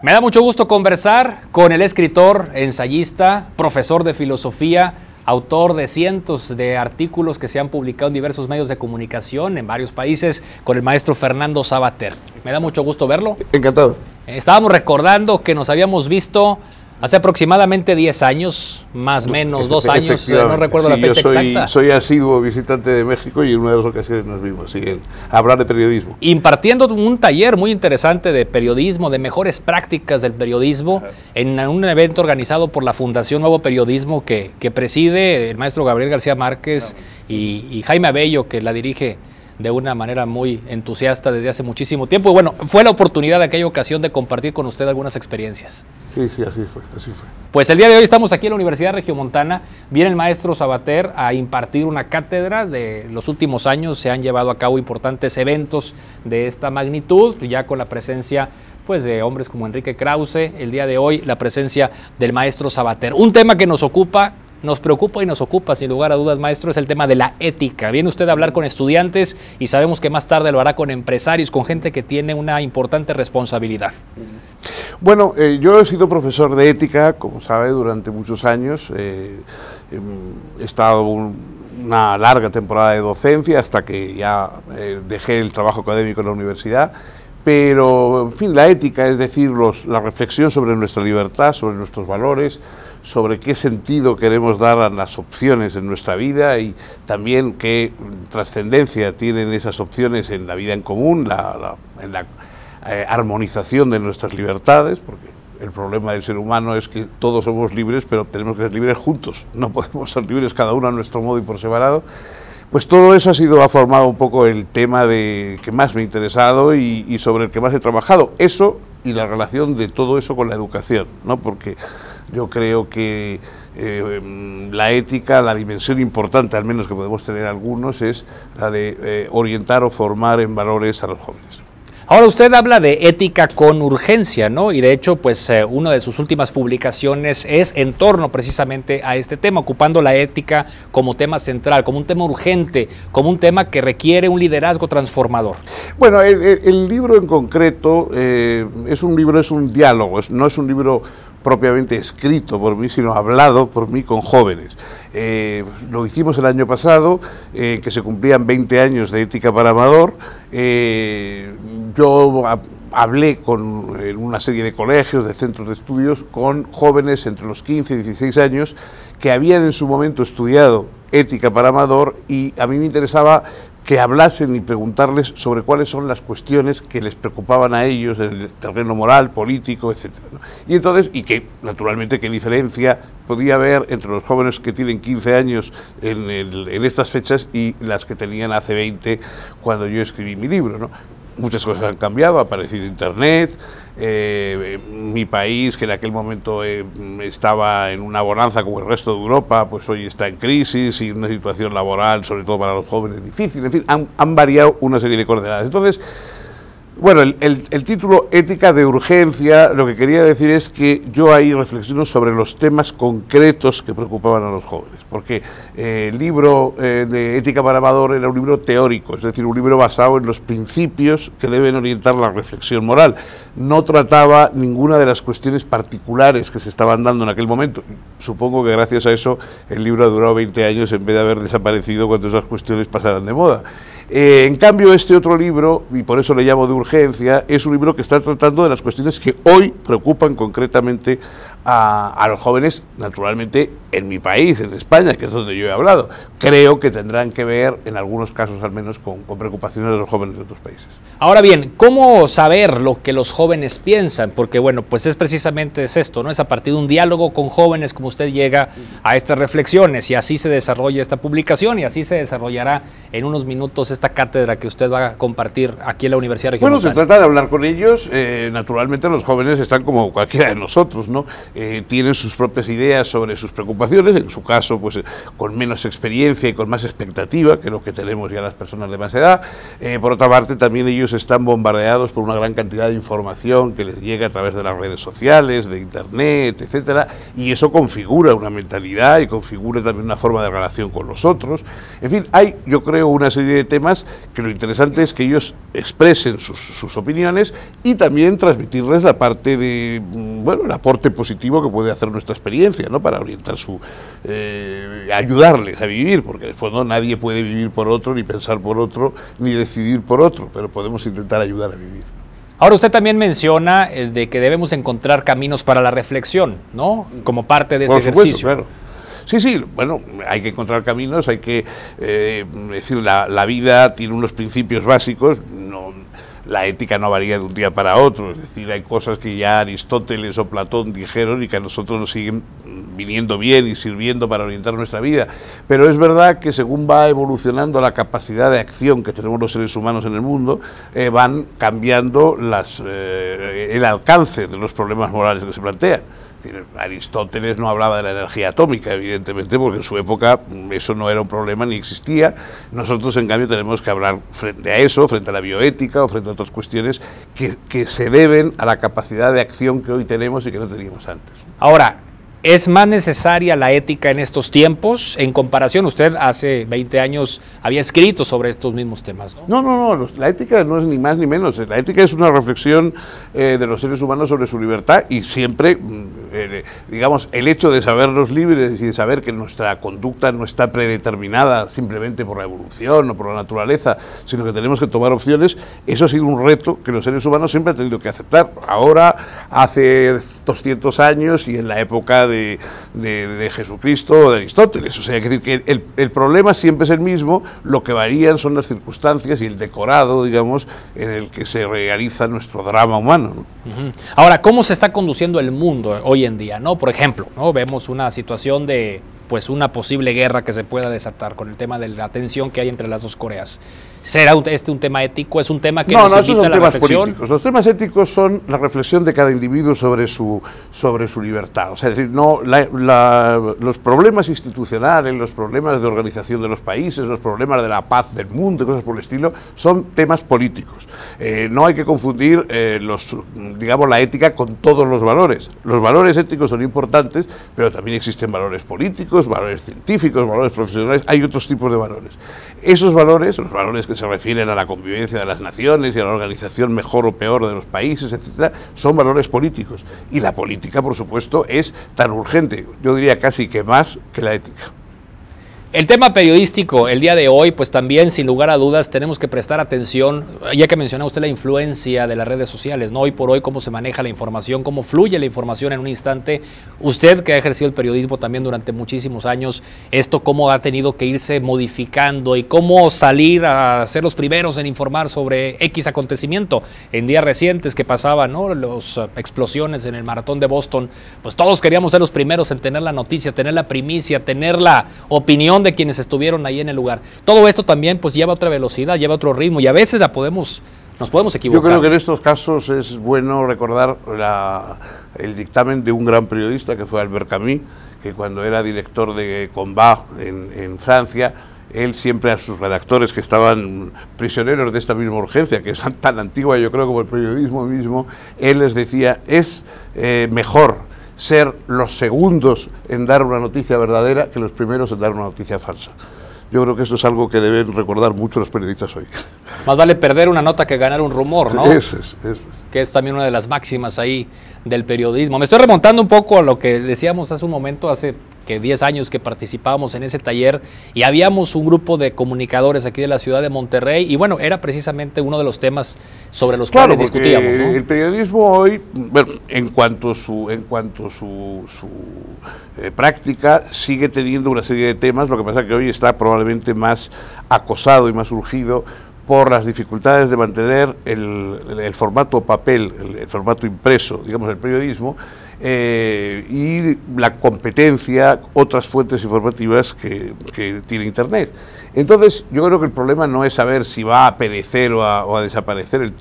Me da mucho gusto conversar con el escritor, ensayista, profesor de filosofía, autor de cientos de artículos que se han publicado en diversos medios de comunicación en varios países, con el maestro Fernando Savater. Me da mucho gusto verlo. Encantado. Estábamos recordando que nos habíamos visto hace aproximadamente 10 años, más o menos 2 años, no recuerdo la fecha exacta. Soy asiduo visitante de México y en una de las ocasiones nos vimos, sí, a hablar de periodismo. Impartiendo un taller muy interesante de periodismo, de mejores prácticas del periodismo, en un evento organizado por la Fundación Nuevo Periodismo que preside el maestro Gabriel García Márquez y Jaime Abello, que la dirige de una manera muy entusiasta desde hace muchísimo tiempo. Y bueno, fue la oportunidad de aquella ocasión de compartir con usted algunas experiencias. Sí, así fue. Pues el día de hoy estamos aquí en la Universidad Regiomontana. Viene el maestro Savater a impartir una cátedra. De los últimos años se han llevado a cabo importantes eventos de esta magnitud, ya con la presencia pues de hombres como Enrique Krause. El día de hoy la presencia del maestro Savater. Un tema que nos ocupa, nos preocupa y nos ocupa, sin lugar a dudas, maestro, es el tema de la ética. Viene usted a hablar con estudiantes y sabemos que más tarde lo hará con empresarios, con gente que tiene una importante responsabilidad. Bueno, yo he sido profesor de ética, como sabe, durante muchos años. He estado una larga temporada de docencia hasta que ya dejé el trabajo académico en la universidad. Pero, en fin, la ética, es decir, la reflexión sobre nuestra libertad, sobre nuestros valores, sobre qué sentido queremos dar a las opciones en nuestra vida y también qué trascendencia tienen esas opciones en la vida en común, en la armonización de nuestras libertades, porque el problema del ser humano es que todos somos libres, pero tenemos que ser libres juntos, no podemos ser libres cada uno a nuestro modo y por separado. Pues todo eso ha formado un poco el tema que más me ha interesado y sobre el que más he trabajado. Eso y la relación de todo eso con la educación, ¿no? Porque yo creo que la ética, la dimensión importante, al menos que podemos tener algunos, es la de orientar o formar en valores a los jóvenes. Ahora usted habla de ética con urgencia, ¿no? Y de hecho, pues una de sus últimas publicaciones es en torno precisamente a este tema, ocupando la ética como tema central, como un tema urgente, como un tema que requiere un liderazgo transformador. Bueno, el libro en concreto es un diálogo, no es un libro propiamente escrito por mí, sino hablado por mí con jóvenes. Lo hicimos el año pasado, que se cumplían 20 años de Ética para Amador. Yo hablé en una serie de colegios, de centros de estudios, con jóvenes entre los 15 y 16 años que habían en su momento estudiado Ética para Amador, y a mí me interesaba que hablasen y preguntarles sobre cuáles son las cuestiones que les preocupaban a ellos en el terreno moral, político, etcétera, ¿no? Y entonces, naturalmente, qué diferencia podía haber entre los jóvenes que tienen 15 años en estas fechas y las que tenían hace 20 cuando yo escribí mi libro, ¿no? Muchas cosas han cambiado, ha aparecido Internet, mi país, que en aquel momento estaba en una bonanza como el resto de Europa, pues hoy está en crisis y una situación laboral, sobre todo para los jóvenes, difícil. En fin, han variado una serie de coordenadas. Entonces, bueno, el título Ética de Urgencia, lo que quería decir es que yo ahí reflexiono sobre los temas concretos que preocupaban a los jóvenes, porque el libro de Ética para Amador era un libro teórico, es decir, un libro basado en los principios que deben orientar la reflexión moral. No trataba ninguna de las cuestiones particulares que se estaban dando en aquel momento. Supongo que gracias a eso el libro ha durado 20 años en vez de haber desaparecido cuando esas cuestiones pasaran de moda. En cambio, este otro libro, y por eso le llamo de urgencia, es un libro que está tratando de las cuestiones que hoy preocupan concretamente a los jóvenes, naturalmente en mi país, en España, que es donde yo he hablado. Creo que tendrán que ver, en algunos casos al menos, con preocupaciones de los jóvenes de otros países. Ahora bien, ¿cómo saber lo que los jóvenes piensan? Porque bueno, pues precisamente esto, ¿no? Es a partir de un diálogo con jóvenes como usted llega a estas reflexiones, y así se desarrolla esta publicación, y así se desarrollará en unos minutos esta cátedra que usted va a compartir aquí en la Universidad Regiomontana. Bueno, se trata de hablar con ellos. Naturalmente los jóvenes están como cualquiera de nosotros, ¿no? Tienen sus propias ideas sobre sus preocupaciones, en su caso pues con menos experiencia y con más expectativa que lo que tenemos ya las personas de más edad. Por otra parte, también ellos están bombardeados por una gran cantidad de información que les llega a través de las redes sociales, de Internet, etcétera, y eso configura una mentalidad y configura también una forma de relación con los otros. En fin, hay, yo creo, una serie de temas temas que lo interesante es que ellos expresen sus opiniones y también transmitirles la parte de, bueno, el aporte positivo que puede hacer nuestra experiencia, ¿no? Para orientar ayudarles a vivir, porque en el fondo nadie puede vivir por otro, ni pensar por otro, ni decidir por otro, pero podemos intentar ayudar a vivir. Ahora, usted también menciona de que debemos encontrar caminos para la reflexión, ¿no? Como parte de este ejercicio. Claro. Sí, sí, bueno, hay que encontrar caminos, hay que decir, la vida tiene unos principios básicos, la ética no varía de un día para otro, es decir, hay cosas que ya Aristóteles o Platón dijeron y que a nosotros nos siguen viniendo bien y sirviendo para orientar nuestra vida, pero es verdad que según va evolucionando la capacidad de acción que tenemos los seres humanos en el mundo, van cambiando el alcance de los problemas morales que se plantean. Aristóteles no hablaba de la energía atómica, evidentemente, porque en su época eso no era un problema ni existía. Nosotros, en cambio, tenemos que hablar frente a eso, frente a la bioética o frente a otras cuestiones que se deben a la capacidad de acción que hoy tenemos y que no teníamos antes. Ahora, ¿es más necesaria la ética en estos tiempos? En comparación, usted hace 20 años había escrito sobre estos mismos temas, ¿no? No, la ética no es ni más ni menos. La ética es una reflexión de los seres humanos sobre su libertad y siempre, digamos, el hecho de sabernos libres y de saber que nuestra conducta no está predeterminada simplemente por la evolución o por la naturaleza, sino que tenemos que tomar opciones, eso ha sido un reto que los seres humanos siempre han tenido que aceptar. Ahora, hace 200 años y en la época de Jesucristo o de Aristóteles. O sea, hay que decir que el problema siempre es el mismo, lo que varían son las circunstancias y el decorado, digamos, en el que se realiza nuestro drama humano, ¿no? Ahora, ¿cómo se está conduciendo el mundo hoy en día, ¿no? Por ejemplo, ¿no? Vemos una situación de pues una posible guerra que se pueda desatar con el tema de la tensión que hay entre las dos Coreas. ¿Será este un tema ético? ¿Es un tema que nos invita a la reflexión? Políticos. Los temas éticos son la reflexión de cada individuo sobre su libertad. O sea, es decir, los problemas institucionales, los problemas de organización de los países, los problemas de la paz del mundo y cosas por el estilo, son temas políticos. No hay que confundir digamos, la ética con todos los valores. Los valores éticos son importantes, pero también existen valores políticos, valores científicos, valores profesionales, hay otros tipos de valores. Esos valores, los valores que se refieren a la convivencia de las naciones y a la organización mejor o peor de los países, etcétera, son valores políticos. Y la política, por supuesto, es tan urgente, yo diría casi que más que la ética. El tema periodístico, el día de hoy, pues también, sin lugar a dudas, tenemos que prestar atención, ya que mencionaba usted la influencia de las redes sociales, ¿no? Hoy por hoy, cómo se maneja la información, cómo fluye la información en un instante. Usted, que ha ejercido el periodismo también durante muchísimos años, esto cómo ha tenido que irse modificando y cómo salir a ser los primeros en informar sobre X acontecimiento. En días recientes que pasaban, ¿no? Las explosiones en el maratón de Boston, pues todos queríamos ser los primeros en tener la noticia, tener la primicia, tener la opinión de quienes estuvieron ahí en el lugar. Todo esto también pues lleva otra velocidad, lleva otro ritmo y a veces nos podemos equivocar. Yo creo que en estos casos es bueno recordar el dictamen de un gran periodista que fue Albert Camus, que cuando era director de Combat en Francia, él siempre a sus redactores que estaban prisioneros de esta misma urgencia, que es tan antigua yo creo como el periodismo mismo, él les decía, es mejor ser los segundos en dar una noticia verdadera que los primeros en dar una noticia falsa. Yo creo que eso es algo que deben recordar mucho los periodistas hoy. Más vale perder una nota que ganar un rumor, ¿no? Eso es. Que es también una de las máximas ahí del periodismo. Me estoy remontando un poco a lo que decíamos hace un momento, hace 10 años que participábamos en ese taller y habíamos un grupo de comunicadores aquí de la ciudad de Monterrey y bueno, era precisamente uno de los temas sobre los cuales discutíamos, ¿no? El periodismo hoy, bueno, en cuanto a su práctica, sigue teniendo una serie de temas, lo que pasa es que hoy está probablemente más acosado y más urgido por las dificultades de mantener el formato papel, el formato impreso, digamos, del periodismo, y la competencia, otras fuentes informativas que tiene Internet. Entonces, yo creo que el problema no es saber si va a perecer o a desaparecer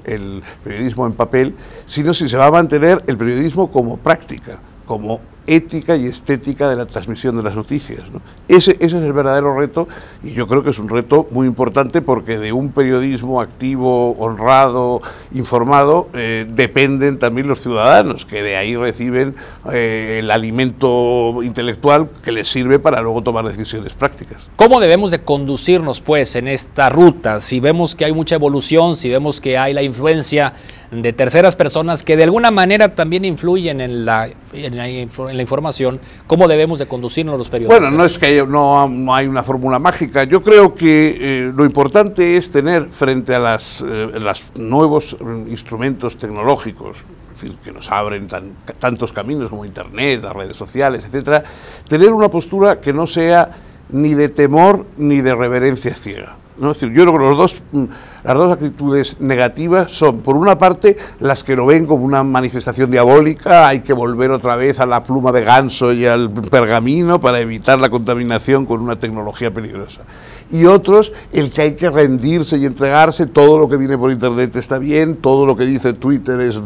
el periodismo en papel, sino si se va a mantener el periodismo como práctica, como ética y estética de la transmisión de las noticias, ¿no? Ese es el verdadero reto, y yo creo que es un reto muy importante, porque de un periodismo activo, honrado, informado, dependen también los ciudadanos, que de ahí reciben el alimento intelectual que les sirve para luego tomar decisiones prácticas. ¿Cómo debemos de conducirnos, pues, en esta ruta? Si vemos que hay mucha evolución, si vemos que hay la influencia de terceras personas que de alguna manera también influyen en la información, ¿cómo debemos de conducirnos los periodistas? Bueno, no es que no hay una fórmula mágica. Yo creo que lo importante es tener, frente a los nuevos instrumentos tecnológicos, es decir, que nos abren tantos caminos como Internet, las redes sociales, etcétera, tener una postura que no sea ni de temor ni de reverencia ciega, ¿no? Es decir, yo creo que las dos actitudes negativas son, por una parte, las que lo ven como una manifestación diabólica, hay que volver otra vez a la pluma de ganso y al pergamino para evitar la contaminación con una tecnología peligrosa. Y otros, el que hay que rendirse y entregarse, todo lo que viene por Internet está bien, todo lo que dice Twitter es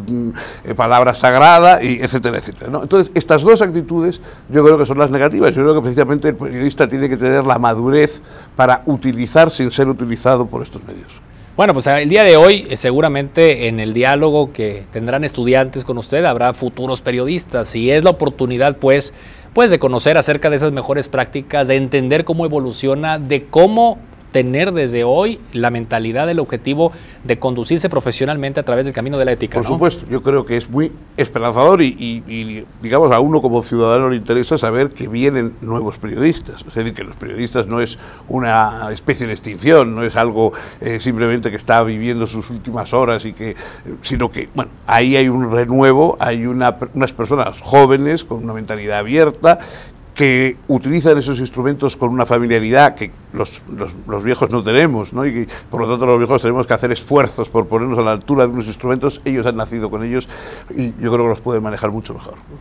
palabra sagrada, y etcétera, etcétera, ¿no? Entonces, estas dos actitudes yo creo que son las negativas. Yo creo que precisamente el periodista tiene que tener la madurez para utilizar sin ser utilizado por estos medios. Bueno, pues el día de hoy seguramente en el diálogo que tendrán estudiantes con usted habrá futuros periodistas, y es la oportunidad pues de conocer acerca de esas mejores prácticas, de entender cómo evoluciona, de cómo tener desde hoy la mentalidad, el objetivo de conducirse profesionalmente a través del camino de la ética, Por ¿no? supuesto, yo creo que es muy esperanzador y digamos, a uno como ciudadano le interesa saber que vienen nuevos periodistas. Es decir, que los periodistas no es una especie de extinción, no es algo simplemente que está viviendo sus últimas horas, sino que, bueno, ahí hay un renuevo, hay unas personas jóvenes con una mentalidad abierta, que utilizan esos instrumentos con una familiaridad que los viejos no tenemos, ¿no? Y que, por lo tanto, los viejos tenemos que hacer esfuerzos por ponernos a la altura de unos instrumentos. Ellos han nacido con ellos y yo creo que los pueden manejar mucho mejor.